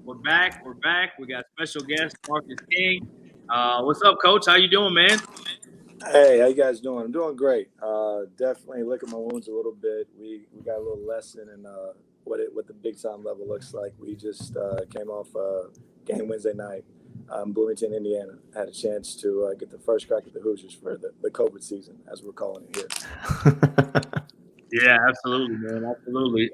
We're back. We're back. We got special guest Marcus King. What's up, Coach? How you doing, man? Hey, how you guys doing? I'm doing great. Definitely licking my wounds a little bit. We got a little lesson in what the big time level looks like. We just came off game Wednesday night, Bloomington, Indiana. Had a chance to get the first crack at the Hoosiers for the COVID season, as we're calling it here. Yeah, absolutely, man. Absolutely.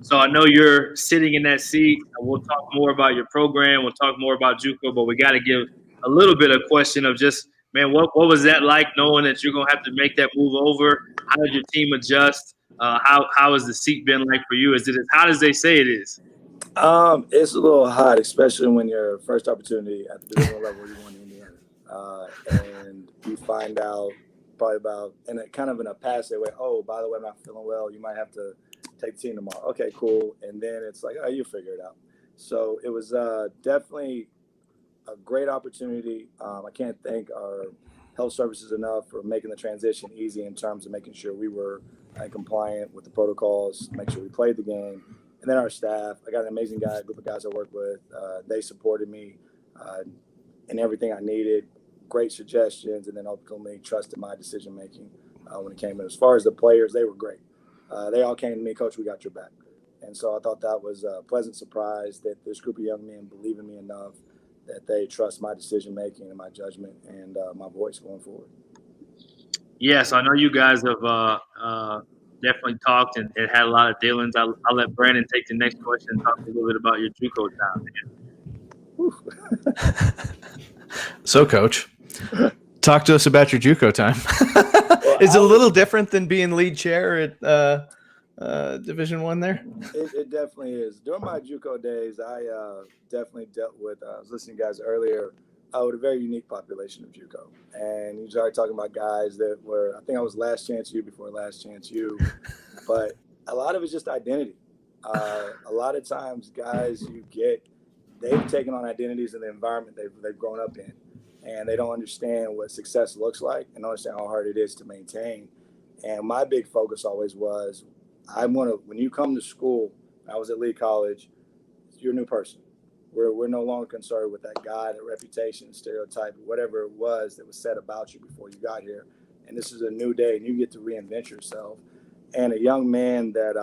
So I know you're sitting in that seat. We'll talk more about your program. We'll talk more about JUCO, but we got to give a little bit of question of just, man, what was that like knowing that you're gonna have to make that move over? How did your team adjust? How has the seat been like for you? Is it as hot as they say it is? It's a little hot, especially when your first opportunity at the divisional level, you're going to Indiana, and you find out probably about in a kind of in a passive way. Oh, by the way, I'm not feeling well. You might have to take the team tomorrow. Okay, cool. And then it's like, oh, you figure it out. So it was definitely a great opportunity. I can't thank our health services enough for making the transition easy in terms of making sure we were compliant with the protocols, make sure we played the game. And then our staff, I got an amazing group of guys I work with. They supported me uh, in everything I needed, great suggestions, and then ultimately trusted my decision making when it came in. As far as the players, they were great. They all came to me, Coach, we got your back. And so I thought that was a pleasant surprise that this group of young men believe in me enough that they trust my decision making and my judgment and my voice going forward. Yes, I know you guys have definitely talked and had a lot of dealings. I'll let Brandon take the next question and talk a little bit about your JUCO time. So, Coach, talk to us about your JUCO time. Well, Is it a little different than being lead chair at Division One there? it definitely is. During my JUCO days, I definitely dealt with. I was listening to you guys earlier. With a very unique population of JUCO, and you started talking about guys that were. I think I was last chance you before last chance you, but a lot of it's just identity. A lot of times, guys you get, they've taken on identities in the environment they've grown up in, and they don't understand what success looks like and don't understand how hard it is to maintain. And my big focus always was, I want to, when you come to school, I was at Lee College, you're a new person. We're no longer concerned with that guy, that reputation, stereotype, whatever it was that was said about you before you got here. And this is a new day, and you get to reinvent yourself. And a young man that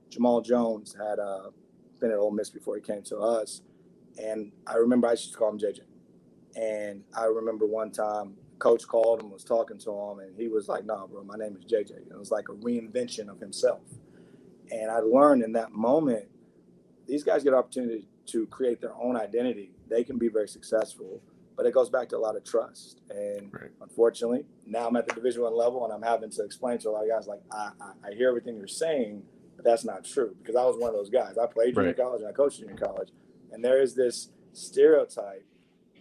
Jamal Jones had been at Ole Miss before he came to us, and I remember I used to call him JJ. And I remember one time, coach called him, was talking to him, and he was like, "Nah, bro, my name is JJ." And it was like a reinvention of himself. And I learned in that moment, these guys get an opportunity to create their own identity. They can be very successful, but it goes back to a lot of trust. And Right. unfortunately, now I'm at the Division One level, and I'm having to explain to a lot of guys like, I hear everything you're saying, but that's not true, because I was one of those guys. I played junior Right. college and I coached junior college, and there is this stereotype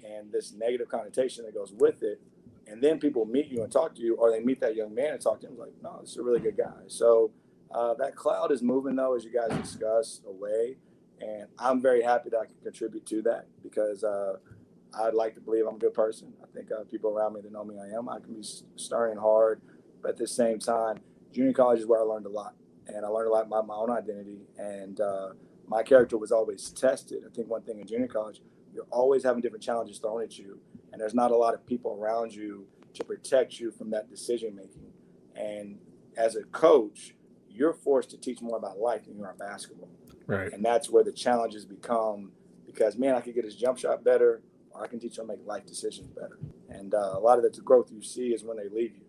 and this negative connotation that goes with it. And then people meet you and talk to you, or they meet that young man and talk to him like, no, this is a really good guy. So that cloud is moving, though, as you guys discussed, away. And I'm very happy that I can contribute to that, because I'd like to believe I'm a good person. I think people around me that know me, I am. I can be stern and hard, but at the same time, junior college is where I learned a lot. And I learned a lot about my own identity. And my character was always tested. I think one thing in junior college, you're always having different challenges thrown at you. And there's not a lot of people around you to protect you from that decision making. And as a coach, you're forced to teach more about life than you are basketball. Right. And that's where the challenges become, because, man, I could get his jump shot better, or I can teach him to make life decisions better. And a lot of the growth you see is when they leave you.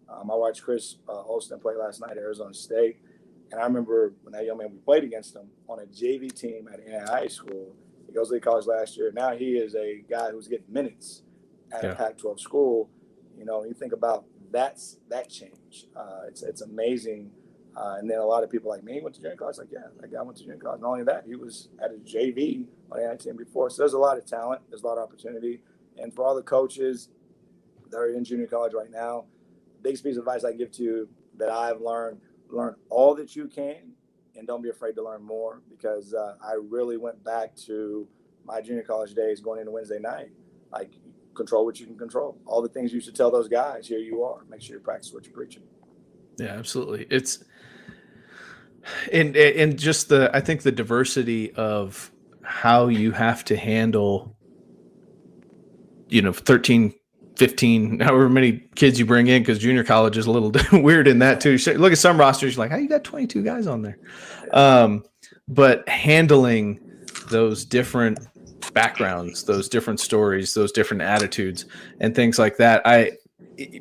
I watched Chris Olsen play last night at Arizona State. And I remember when that young man, we played against him on a JV team at high school. He goes to college last year. Now he is a guy who's getting minutes at a Yeah. Pac-12 school. You know, you think about that change. It's amazing. And then a lot of people like, me went to junior college. Like, yeah, that guy went to junior college. Not only that, he was at a JV on the team before. So there's a lot of talent. There's a lot of opportunity. And for all the coaches that are in junior college right now, the biggest piece of advice I give to you that I've learn all that you can, and don't be afraid to learn more, because I really went back to my junior college days going into Wednesday night. Like, control what you can control. All the things you used to tell those guys, here you are. Make sure you practice what you're preaching. Yeah, absolutely. It's And just I think the diversity of how you have to handle, 13, 15, however many kids you bring in, because junior college is a little weird in that too. Look at some rosters, you're like, how you got 22 guys on there? But handling those different backgrounds, those different stories, those different attitudes, and things like that.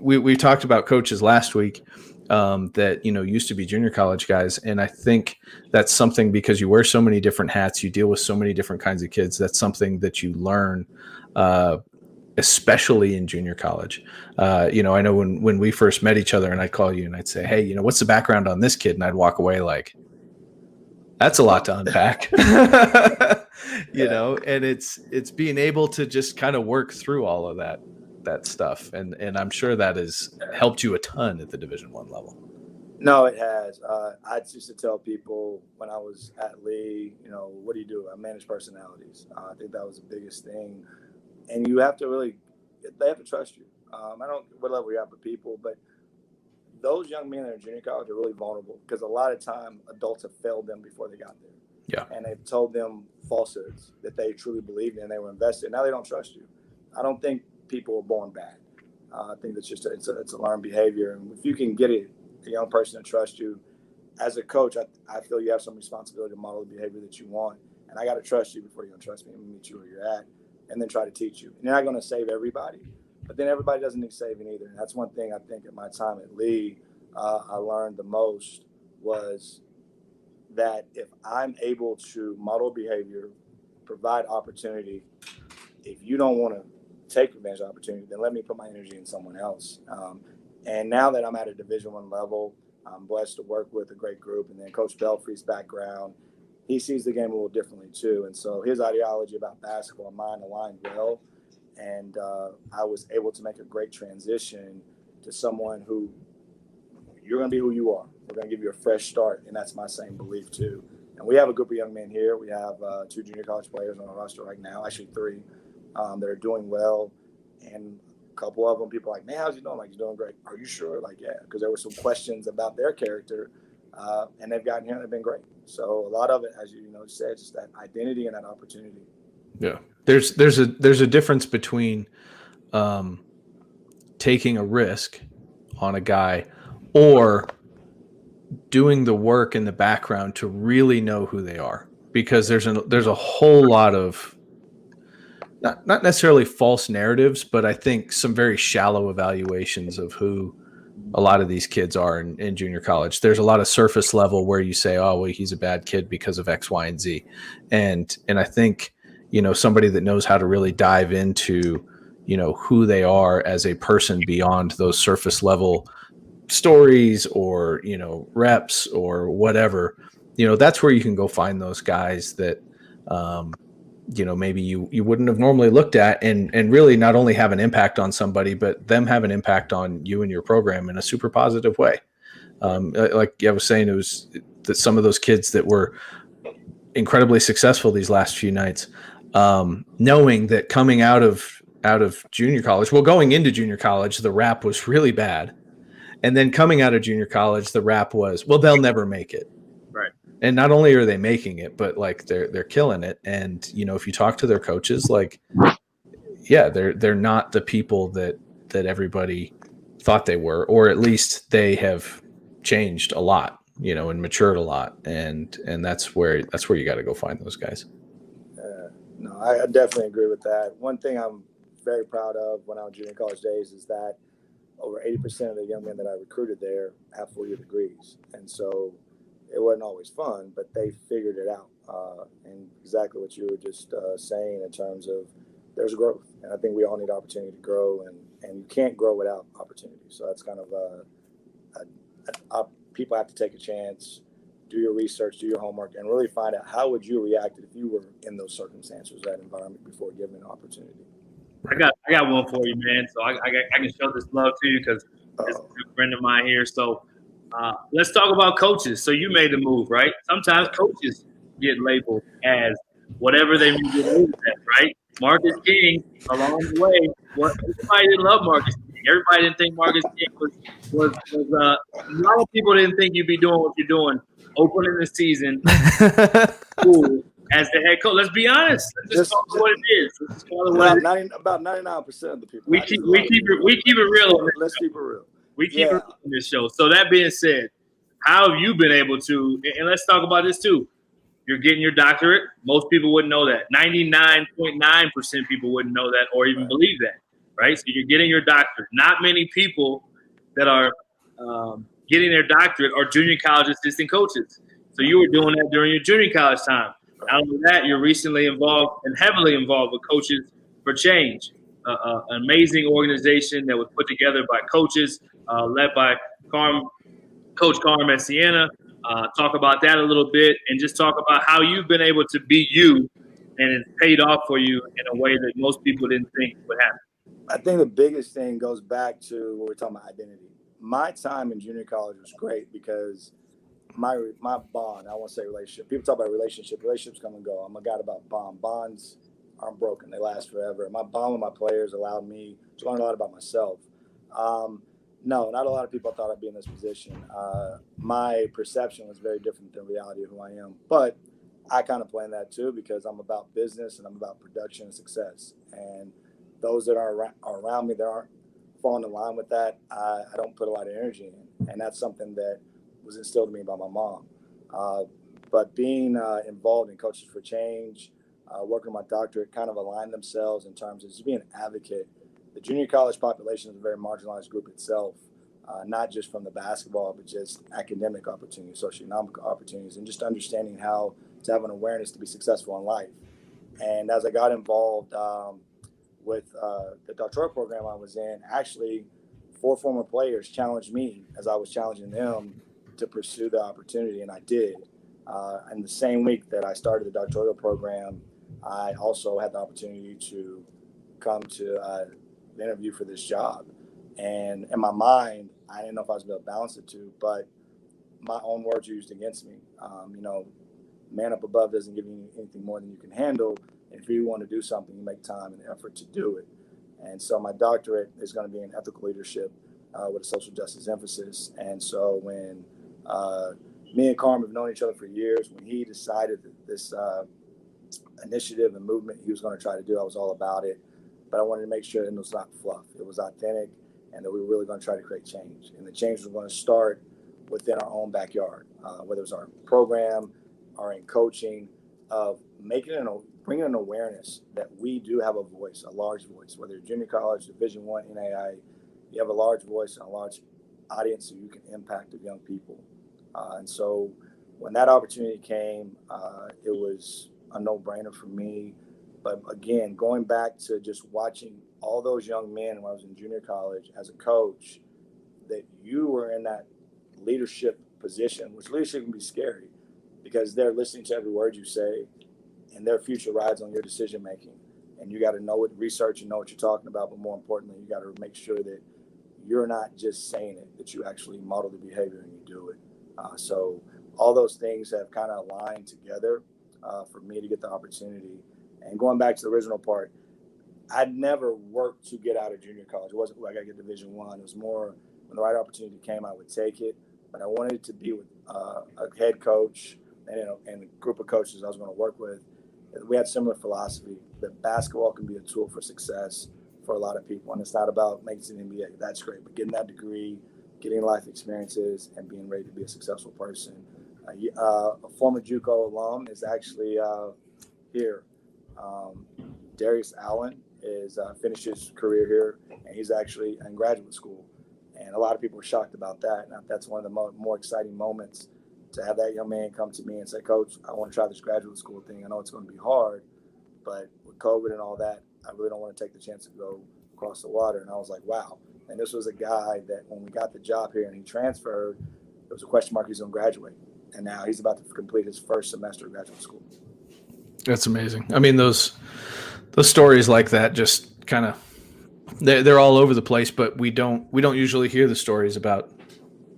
We talked about coaches last week that used to be junior college guys, and I think that's something, because you wear so many different hats, you deal with so many different kinds of kids. That's something that you learn, especially in junior college. I know when we first met each other, and I'd call you and I'd say, hey, what's the background on this kid? And I'd walk away like, that's a lot to unpack. And it's being able to just kind of work through all of that stuff. And I'm sure that has helped you a ton at the Division I level. No, it has. I used to tell people when I was at Lee, what do you do? I manage personalities. I think that was the biggest thing. And you have to they have to trust you. I don't know what level you're at with people, but those young men that are in junior college are really vulnerable, because a lot of time adults have failed them before they got there. Yeah. And they've told them falsehoods that they truly believed in and they were invested. Now they don't trust you. I don't think people are born bad. I think that's just it's a learned behavior. And if you can get a young person to trust you, as a coach, I feel you have some responsibility to model the behavior that you want. And I got to trust you before you're going to trust me and meet you where you're at, and then try to teach you. And you're not going to save everybody, but then everybody doesn't need saving either. And that's one thing I think at my time at Lee, I learned the most was that if I'm able to model behavior, provide opportunity, if you don't want to take advantage of opportunity, then let me put my energy in someone else. And now that I'm at a Division I level, I'm blessed to work with a great group. And then Coach Belfry's background, he sees the game a little differently too. And so his ideology about basketball and mine aligned well. And I was able to make a great transition to someone who, you're going to be who you are. We're going to give you a fresh start. And that's my same belief too. And we have a group of young men here. We have 2 junior college players on our roster right now, actually 3, that are doing well. And a couple of them, people are like, man, how's he doing? Like, he's doing great. Are you sure? Like, yeah, because there were some questions about their character, and they've gotten here and they've been great. So a lot of it, as you said, just that identity and that opportunity. Yeah, there's a difference between taking a risk on a guy or doing the work in the background to really know who they are, because there's a whole lot of not necessarily false narratives, but I think some very shallow evaluations of who a lot of these kids are in junior college. There's a lot of surface level where you say, oh, well, he's a bad kid because of X, Y, and Z. And I think, somebody that knows how to really dive into, who they are as a person beyond those surface level stories or, reps or whatever, that's where you can go find those guys that, maybe you wouldn't have normally looked at, and really not only have an impact on somebody, but them have an impact on you and your program in a super positive way. Like I was saying, it was that some of those kids that were incredibly successful these last few nights, knowing that coming out of junior college, going into junior college, the rap was really bad. And then coming out of junior college, the rap was, well, they'll never make it. Right. And not only are they making it, but like they're killing it. And if you talk to their coaches, like, yeah, they're not the people that everybody thought they were, or at least they have changed a lot, and matured a lot. And that's where you got to go find those guys. No, I definitely agree with that. One thing I'm very proud of when I was junior college days is that over 80% of the young men that I recruited there have 4-year degrees. And so it wasn't always fun, but they figured it out. And exactly what you were just saying in terms of there's growth. And I think we all need opportunity to grow, and you can't grow without opportunity. So that's kind of people have to take a chance, do your research, do your homework, and really find out how would you react if you were in those circumstances, that environment, before given an opportunity. I got one for you, man. So I can show this love to you because this is a good friend of mine here. So let's talk about coaches. So you made the move, right? Sometimes coaches get labeled as whatever they get labeled as, right? Marcus King, along the way, everybody didn't love Marcus Everybody didn't think Marcus King was a lot of people didn't think you'd be doing what you're doing, opening the season cool as the head coach. Let's be honest. Let's just call it what it is. Let's just call it what it is. About 99% of the people. We keep it real. Let's keep it real. We keep it real on this show. So that being said, how have you been able to? And let's talk about this too. You're getting your doctorate. Most people wouldn't know that. 99.9% people wouldn't know that or even believe that, right? So you're getting your doctorate. Not many people that are getting their doctorate are junior college assistant coaches. So you were doing that during your junior college time. Not only that, you're recently involved and heavily involved with Coaches for Change, an amazing organization that was put together by coaches led by Coach Carm at Siena. Talk about that a little bit and just talk about how you've been able to be you and it's paid off for you in a way that most people didn't think would happen. I think the biggest thing goes back to what we're talking about identity. My time in junior college was great because my bond, I won't say relationship. People talk about relationships come and go. I'm a guy about bond. Bonds aren't broken. They last forever. My bond with my players allowed me to learn a lot about myself. No, not a lot of people thought I'd be in this position. My perception was very different than the reality of who I am. But I kind of plan that too because I'm about business and I'm about production and success. And those that are around me that aren't falling in line with that, I don't put a lot of energy in. And that's something that was instilled in me by my mom. But being involved in Coaches for Change, working on my doctorate, kind of aligned themselves in terms of just being an advocate. The junior college population is a very marginalized group itself, not just from the basketball, but just academic opportunities, socioeconomic opportunities, and just understanding how to have an awareness to be successful in life. And as I got involved with the doctoral program I was in, actually 4 former players challenged me as I was challenging them to pursue the opportunity, and I did. And the same week that I started the doctoral program, I also had the opportunity to come to the interview for this job. And in my mind, I didn't know if I was going to balance the two, but my own words were used against me. Man up above doesn't give you anything more than you can handle. And if you want to do something, you make time and effort to do it. And so my doctorate is going to be in ethical leadership with a social justice emphasis. And so when me and Carm have known each other for years, when he decided that this initiative and movement he was going to try to do, I was all about it. But I wanted to make sure it was not fluff. It was authentic and that we were really going to try to create change. And the change was going to start within our own backyard, whether it was our program or in coaching, of bringing an awareness that we do have a voice, a large voice, whether you're junior college, Division I, NAI, you have a large voice and a large audience so you can impact the young people. And so when that opportunity came, it was a no-brainer for me. But again, going back to just watching all those young men when I was in junior college as a coach, that you were in that leadership position, which leadership can be scary because they're listening to every word you say and their future rides on your decision making. And you got to know what research and know what you're talking about, but more importantly, you got to make sure that you're not just saying it, that you actually model the behavior and you do it. So all those things have kind of aligned together for me to get the opportunity. And going back to the original part, I'd never worked to get out of junior college. It wasn't like I got to get Division I. It was more when the right opportunity came, I would take it. But I wanted it to be with a head coach and a group of coaches I was going to work with. We had similar philosophy that basketball can be a tool for success for a lot of people. And it's not about making it to the NBA. That's great. But getting that degree, getting life experiences, and being ready to be a successful person. A former JUCO alum is actually here. Darius Allen is finished his career here, and he's actually in graduate school. And a lot of people were shocked about that. And that's one of the more exciting moments to have that young man come to me and say, Coach, I want to try this graduate school thing. I know it's going to be hard, but with COVID and all that, I really don't want to take the chance to go across the water. And I was like, wow. And this was a guy that when we got the job here and he transferred, there was a question mark he's going to graduate. And now he's about to complete his first semester of graduate school. That's amazing. I mean, those stories like that just kind of they're all over the place, but we don't usually hear the stories about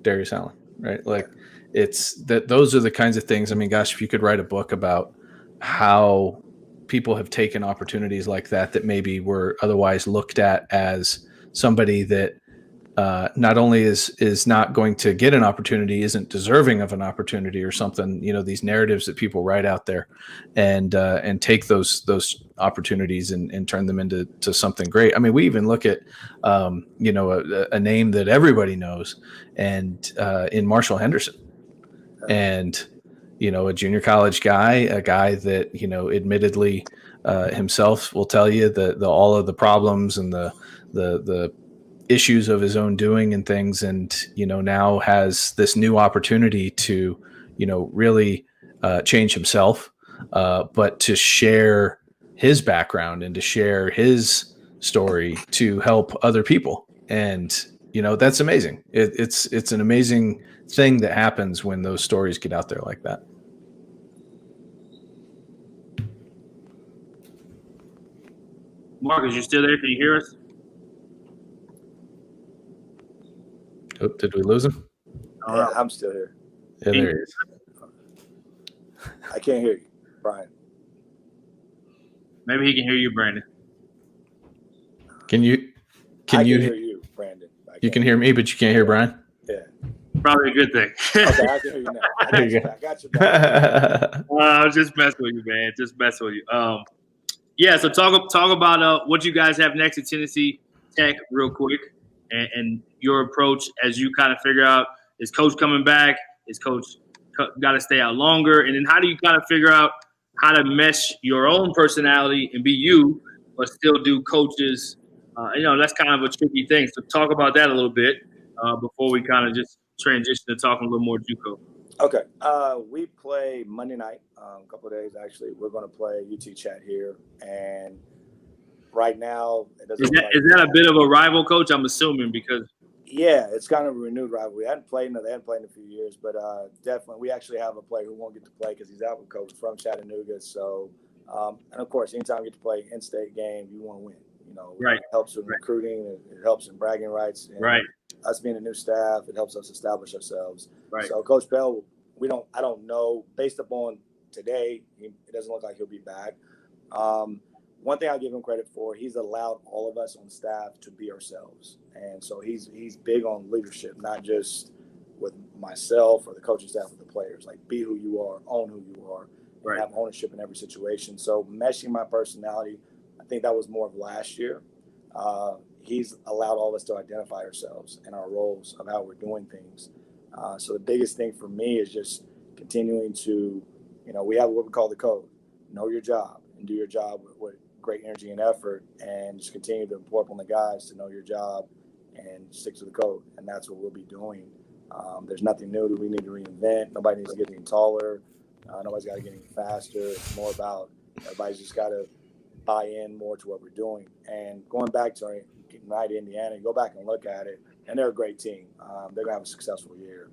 Darius Allen, right? Like it's that those are the kinds of things. I mean, gosh, if you could write a book about how people have taken opportunities like that maybe were otherwise looked at as somebody that not only is not going to get an opportunity, isn't deserving of an opportunity or something. These narratives that people write out there, and take those opportunities and turn them into something great. I mean, we even look at a name that everybody knows, and in Marshall Henderson, and a junior college guy, a guy that admittedly himself will tell you the all of the problems and the issues of his own doing and things, and now has this new opportunity to really change himself, but to share his background and to share his story to help other people. And that's amazing. It's an amazing thing that happens when those stories get out there like that. Marcus, you still there? Can you hear us? Oh, did we lose him? Yeah, I'm still here. Yeah, there he is. I can't hear you, Brian. Maybe he can hear you, Brandon. Can you hear you, Brandon? You can hear me, but you can't hear Brian? Yeah. Probably a good thing. Okay, I can hear you now. I got you back. I was just messing with you, man. Just messing with you. Yeah, so talk about what you guys have next at Tennessee Tech real quick, and your approach as you kind of figure out, is coach coming back? Is coach got to stay out longer? And then how do you kind of figure out how to mesh your own personality and be you, but still do coaches? That's kind of a tricky thing. So talk about that a little bit before we kind of just transition to talking a little more JUCO. Okay. We play Monday night, a couple of days actually. We're going to play UT Chat here, and right now it doesn't. Is that a bit of a rival, coach? I'm assuming, because yeah, it's kind of a renewed rivalry. They hadn't played in a few years, but definitely we actually have a player who won't get to play because he's out with COVID from Chattanooga. So, and of course, anytime you get to play in-state game, you want to win. Right. It helps with recruiting. It helps in bragging rights. And right. Us being a new staff, it helps us establish ourselves. Right. So Coach Pell, I don't know, based upon today, it doesn't look like he'll be back. One thing I give him credit for, he's allowed all of us on staff to be ourselves. And so he's big on leadership, not just with myself or the coaching staff, with the players. Like, be who you are, own who you are, and have ownership in every situation. So meshing my personality, I think that was more of last year. He's allowed all of us to identify ourselves and our roles of how we're doing things. So the biggest thing for me is just continuing to, we have what we call the code. Know your job and do your job with great energy and effort, and just continue to pour upon the guys to know your job and stick to the code. And that's what we'll be doing. There's nothing new that we need to reinvent. Nobody needs to get any taller. Nobody's got to get any faster. It's more about everybody's just got to buy in more to what we're doing. And going back to United Indiana, go back and look at it, and they're a great team. They're going to have a successful year.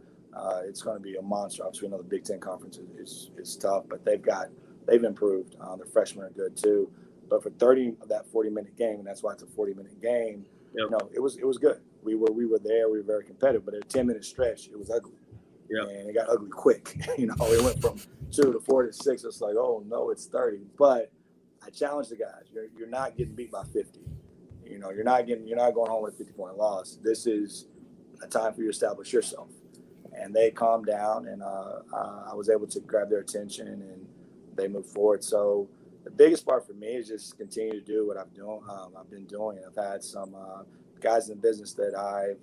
It's going to be a monster. Obviously, we know the Big Ten Conference is tough, but they've improved. Their freshmen are good too. But for 30 of that 40-minute game, and that's why it's a 40-minute game, it was good. We were there. We were very competitive. But at a 10-minute stretch, it was ugly. Yep. And it got ugly quick. It went from 2 to 4 to 6. It's like, oh no, it's 30. But I challenge the guys. You're not getting beat by 50. You're not going home with a 50-point loss. This is a time for you to establish yourself. And they calmed down, and I was able to grab their attention, and they moved forward. So the biggest part for me is just continue to do what I've been doing. I've had some guys in the business that I've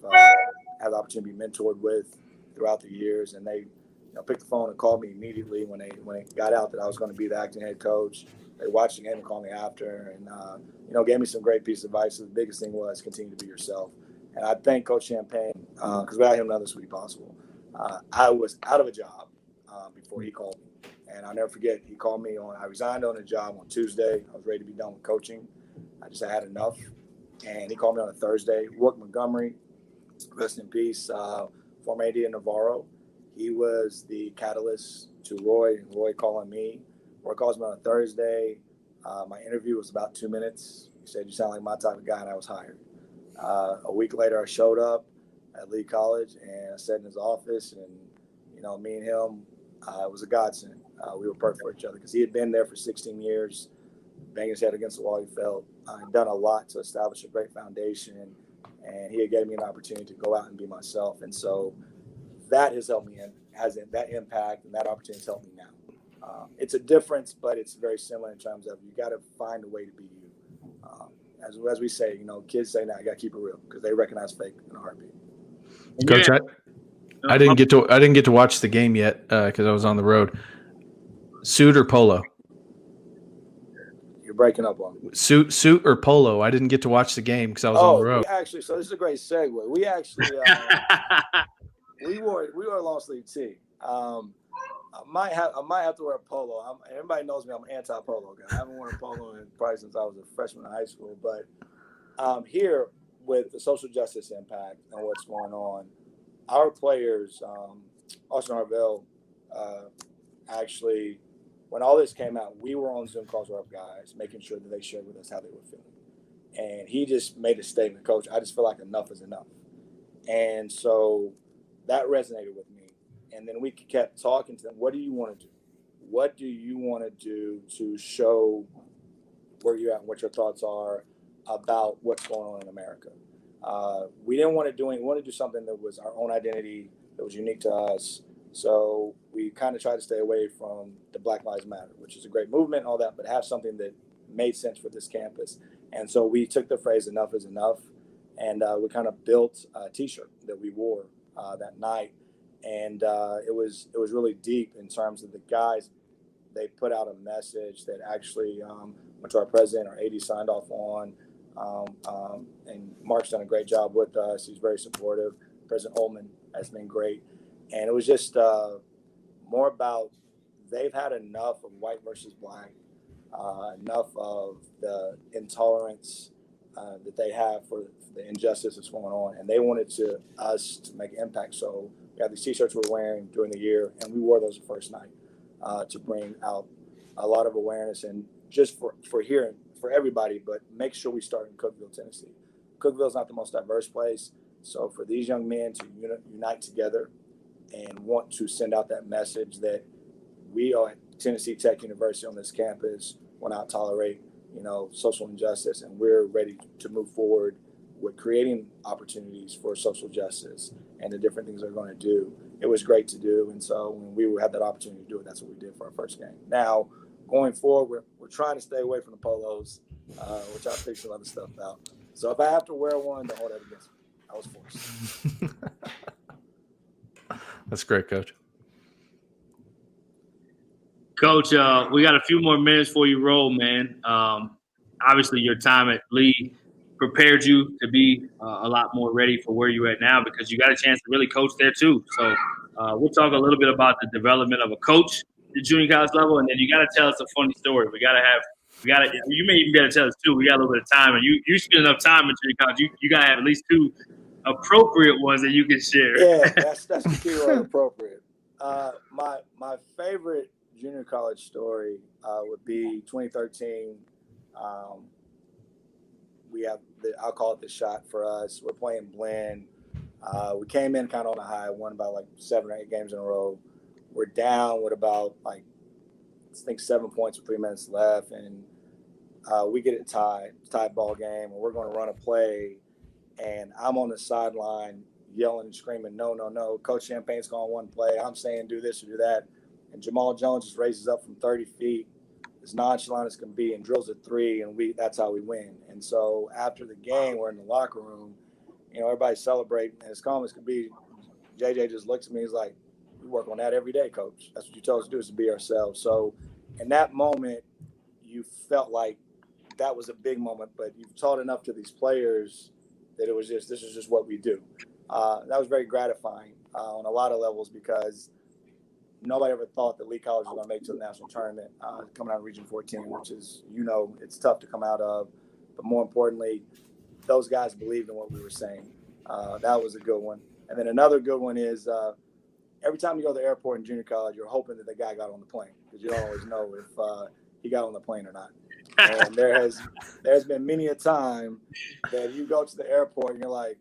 had the opportunity to be mentored with throughout the years, and they picked the phone and called me immediately when it got out that I was going to be the acting head coach. They watched the game and called me after, and gave me some great piece of advice. The biggest thing was continue to be yourself. And I thank Coach Champagne because without him, none of this would be possible. I was out of a job before he called me. And I'll never forget, he called me I resigned on a job on Tuesday. I was ready to be done with coaching. I just had enough. And he called me on a Thursday. Rourke Montgomery, rest in peace, former AD in Navarro. He was the catalyst to Roy, and Roy calling me. Roy calls me on a Thursday. My interview was about 2 minutes. He said, "You sound like my type of guy," and I was hired. A week later, I showed up at Lee College, and I sat in his office, and, me and him, it was a godsend. We were perfect for each other because he had been there for 16 years, banging his head against the wall. He felt he'd done a lot to establish a great foundation, and he had gave me an opportunity to go out and be myself. And so that has helped me, and that impact and that opportunity has helped me now. It's a difference, but it's very similar in terms of you got to find a way to be you. As we say, kids say now, you got to keep it real because they recognize fake in a heartbeat. Coach, I didn't get to watch the game yet because I was on the road. Suit or polo? You're breaking up on me. Suit or polo? I didn't get to watch the game because I was on the road. So this is a great segue. We actually we wore a long sleeve tee. I might have to wear a polo. Everybody knows me. I'm an anti-polo guy. I haven't worn a polo probably since I was a freshman in high school. But here with the social justice impact and what's going on, our players, Austin Harvell, actually, when all this came out, we were on Zoom calls with our guys, making sure that they shared with us how they were feeling. And he just made a statement, Coach, I just feel like enough is enough. And so that resonated with me. And then we kept talking to them. What do you want to do? What do you want to do to show where you're at and what your thoughts are about what's going on in America? We didn't want to do anything. We wanted to do something that was our own identity, that was unique to us. So we kind of tried to stay away from the Black Lives Matter, which is a great movement and all that, but have something that made sense for this campus. And so we took the phrase "enough is enough," and we kind of built a T-shirt that we wore that night. And it was really deep in terms of the guys. They put out a message that actually went to our president, our AD signed off on, and Mark's done a great job with us. He's very supportive. President Ullman has been great. And it was just more about they've had enough of white versus black, enough of the intolerance that they have for the injustice that's going on. And they wanted us to make an impact. So we had these T-shirts we're wearing during the year, and we wore those the first night to bring out a lot of awareness and just for here, for everybody, but make sure we start in Cookeville, Tennessee. Cookeville is not the most diverse place. So for these young men to unite together and want to send out that message that we are at Tennessee Tech University on this campus will not tolerate, social injustice, and we're ready to move forward with creating opportunities for social justice and the different things they're going to do. It was great to do, and so when we had that opportunity to do it, that's what we did for our first game. Now, going forward, we're trying to stay away from the polos, which I'll figure some other stuff out. So if I have to wear one, don't hold that against me. I was forced. That's great, Coach. Coach, we got a few more minutes before you roll, man. Obviously, your time at Lee prepared you to be a lot more ready for where you're at now because you got a chance to really coach there too. So we'll talk a little bit about the development of a coach at the junior college level, and then you got to tell us a funny story. You may even be able to tell us too. We got a little bit of time, and you spend enough time at junior college. You got to have at least two appropriate ones that you can share. Yeah, that's the key word, appropriate. My favorite junior college story would be 2013. We have I'll call it the shot for us. We're playing Blinn. We came in kind of on a high, won by like 7 or 8 games in a row. We're down with about I think 7 points with 3 minutes left, and we get it tied ball game, and we're going to run a play, and I'm on the sideline yelling and screaming, no, Coach Champagne's going one play. I'm saying do this or do that, and Jamal Jones just raises up from 30 feet, as nonchalant as can be, and drills a 3, and that's how we win. And so after the game, we're in the locker room, everybody's celebrating, and as calm as can be, JJ just looks at me, he's like, we work on that every day, Coach. That's what you tell us to do, is to be ourselves. So in that moment, you felt like that was a big moment, but you've taught enough to these players that this is just what we do. That was very gratifying on a lot of levels because nobody ever thought that Lee College was going to make it to the national tournament coming out of Region 14, which is, it's tough to come out of. But more importantly, those guys believed in what we were saying. That was a good one. And then another good one is every time you go to the airport in junior college, you're hoping that the guy got on the plane because you don't always know if he got on the plane or not. And there's been many a time that you go to the airport and you're like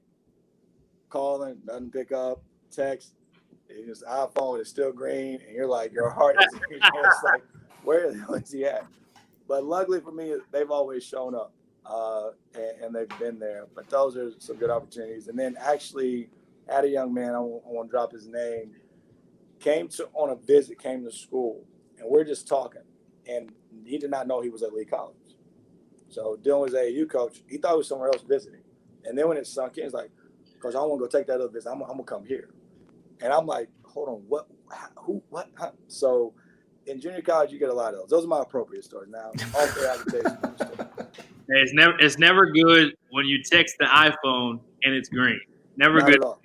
calling, doesn't pick up, text, his iPhone is still green, and you're like, your heart is it's like, where the hell is he at? But luckily for me, they've always shown up. and they've been there. But those are some good opportunities. And then actually, had a young man, I won't drop his name, came on a visit, came to school, and we're just talking. And he did not know he was at Lee College. So Dylan was AAU coach. He thought he was somewhere else visiting. And then when it sunk in, he's like, Coach, I don't want to go take that other visit. I'm going to come here. And I'm like, hold on, what? Who? What? Huh? So in junior college, you get a lot of those. Those are my appropriate stories. Now, all fair agitation. It's never good when you text the iPhone and it's green. Never Not good. at all.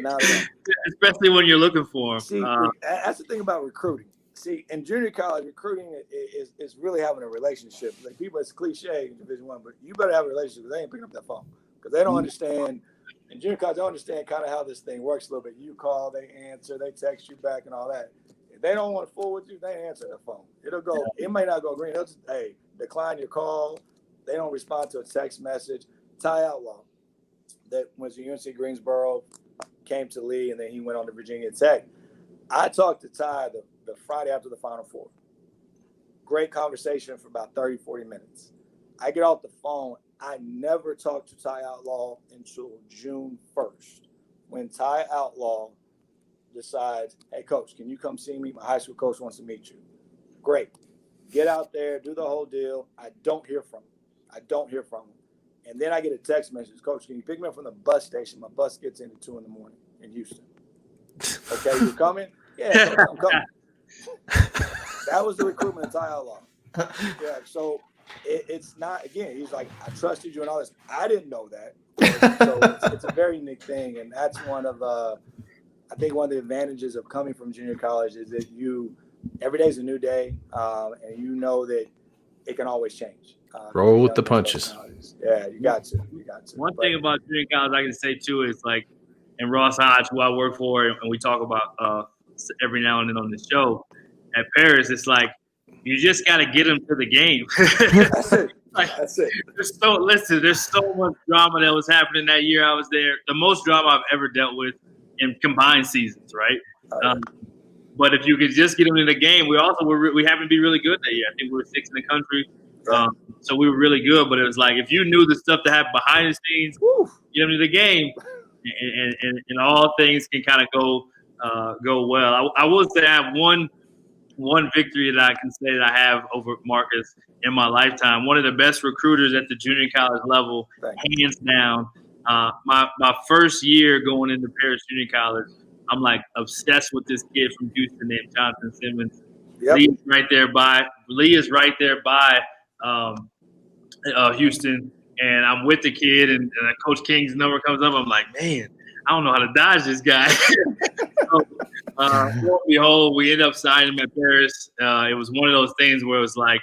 Not at all. Especially when you're looking for them. See, that's the thing about recruiting. See, in junior college, recruiting is really having a relationship. Like people, it's cliche in Division I, but you better have a relationship because they ain't picking up that phone because they don't understand. In junior college, they don't understand kind of how this thing works a little bit. You call, they answer, they text you back, and all that. If they don't want to fool with you, they answer the phone. It'll go. It may not go green. They'll just decline your call. They don't respond to a text message. Ty Outlaw, that was at UNC Greensboro, came to Lee, and then he went on to Virginia Tech. I talked to Ty the Friday after the Final Four. Great conversation for about 30, 40 minutes. I get off the phone. I never talked to Ty Outlaw until June 1st, when Ty Outlaw decides, hey, coach, can you come see me? My high school coach wants to meet you. Great. Get out there, do the whole deal. I don't hear from him. And then I get a text message, Coach, can you pick me up from the bus station? My bus gets in at 2 in the morning in Houston. Okay, you coming? Yeah, Coach, I'm coming. That was the recruitment of Ty Outlaw. Yeah, so it's not, again, he's like, I trusted you and all this. I didn't know that. So it's a very unique thing. And that's one of, I think one of the advantages of coming from junior college is that every day is a new day. And you know that it can always change. Roll with the punches. Yeah, you got to. One thing about junior college I can say too is like, and Ross Hodge, who I work for, and we talk about every now and then on the show, at Paris, it's like you just got to get them to the game. That's it. That's it. There's so much drama that was happening that year I was there. The most drama I've ever dealt with in combined seasons, right? But if you could just get them in the game, we happened to be really good that year. I think we were 6th in the country. So we were really good, but it was like if you knew the stuff that happened behind the scenes, get them to the game, and all things can kind of go well. I will say I have one victory that I can say that I have over Marcus in my lifetime. One of the best recruiters at the junior college level, hands down. My first year going into Paris Junior College, I'm like obsessed with this kid from Houston named Jonathan Simmons. Yep. Lee is right there by Houston, and I'm with the kid, and Coach King's number comes up. I'm like, man, I don't know how to dodge this guy. So, lo and behold, we end up signing him at Paris. It was one of those things where it was like,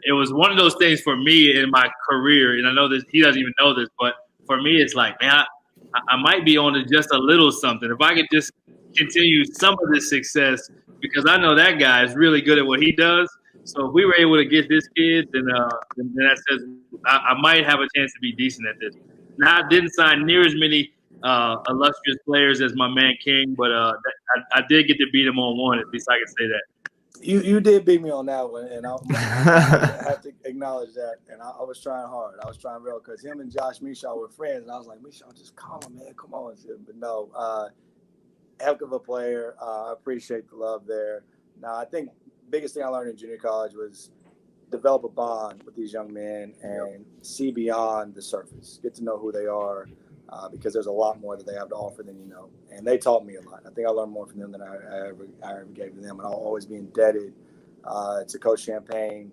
it was one of those things for me in my career, and I know that he doesn't even know this, but for me, it's like, man, I might be on to just a little something. If I could just continue some of this success, because I know that guy is really good at what he does. So if we were able to get this kid, then that says I might have a chance to be decent at this. Now, I didn't sign near as many illustrious players as my man King, but I did get to beat him on one. At least I can say that. You did beat me on that one, and I have to acknowledge that. And I was trying hard. I was trying real because him and Josh Mishaw were friends, and I was like, Mishaw, just call him, man. Come on. But no, heck of a player. I appreciate the love there. Now, I think biggest thing I learned in junior college was develop a bond with these young men and see beyond the surface. Get to know who they are. Because there's a lot more that they have to offer than you know. And they taught me a lot. I think I learned more from them than I ever gave to them. And I'll always be indebted to Coach Champagne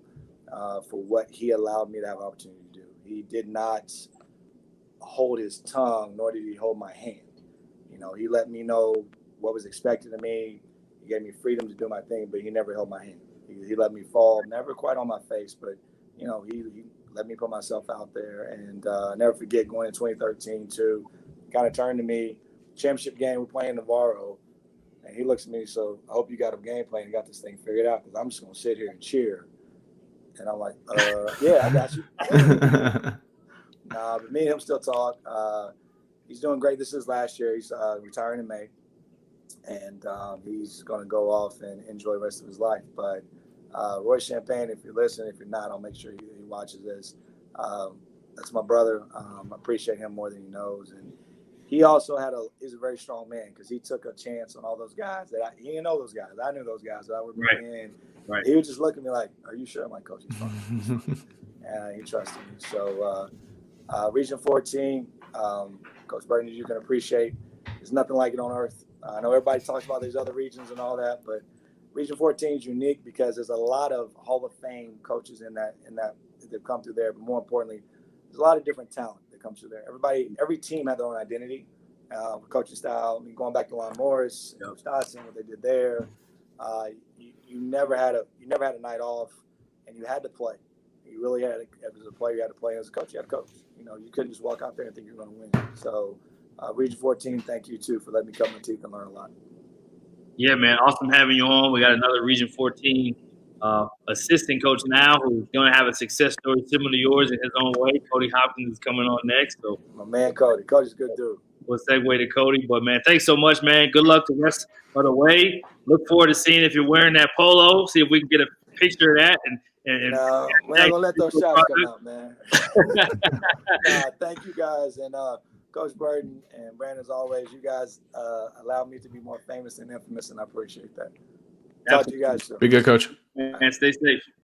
for what he allowed me to have an opportunity to do. He did not hold his tongue, nor did he hold my hand. You know, he let me know what was expected of me. He gave me freedom to do my thing, but he never held my hand. He let me fall, never quite on my face, but, you know, he let me put myself out there. And never forget going in 2013 too, kind of turned to me, championship game, we're playing Navarro. And he looks at me, so I hope you got a game plan and got this thing figured out because I'm just going to sit here and cheer. And I'm like, yeah, I got you. But me and him still talk. He's doing great. This is last year. He's retiring in May. And he's going to go off and enjoy the rest of his life. But Roy Champagne, if you're listening, if you're not, I'll make sure he watches this. That's my brother. I appreciate him more than he knows. And he also is a very strong man because he took a chance on all those guys he didn't know those guys. I knew those guys that I would bring in. Right. He would just look at me like, "Are you sure?" I'm like, "Coach, he's fine." And he trusted me. So Region 14, Coach Burton, as you can appreciate, there's nothing like it on earth. I know everybody talks about these other regions and all that, but Region 14 is unique because there's a lot of Hall of Fame coaches in that that come through there. But more importantly, there's a lot of different talent that comes through there. Every team had their own identity, coaching style. I mean, going back to Lon Morris, Coach Dodson, what they did there. You never had a night off, and you had to play. You really had as a player, you had to play. As a coach, you had to coach. You couldn't just walk out there and think you're going to win. So, Region 14, thank you too for letting me cut my teeth and learn a lot. Yeah, man, awesome having you on. We got another Region 14 assistant coach now who's going to have a success story similar to yours in his own way. Cody Hopkins is coming on next. So my man, Cody. Cody's a good dude. We'll segue to Cody. But, man, thanks so much, man. Good luck the rest of the way. Look forward to seeing if you're wearing that polo. See if we can get a picture of that. No, we're not going to let those shots come out, man. Thank you, guys. And Coach Burton and Brandon, as always, you guys allow me to be more famous and infamous, and I appreciate that. Talk to you guys soon. Be good, Coach. And stay safe.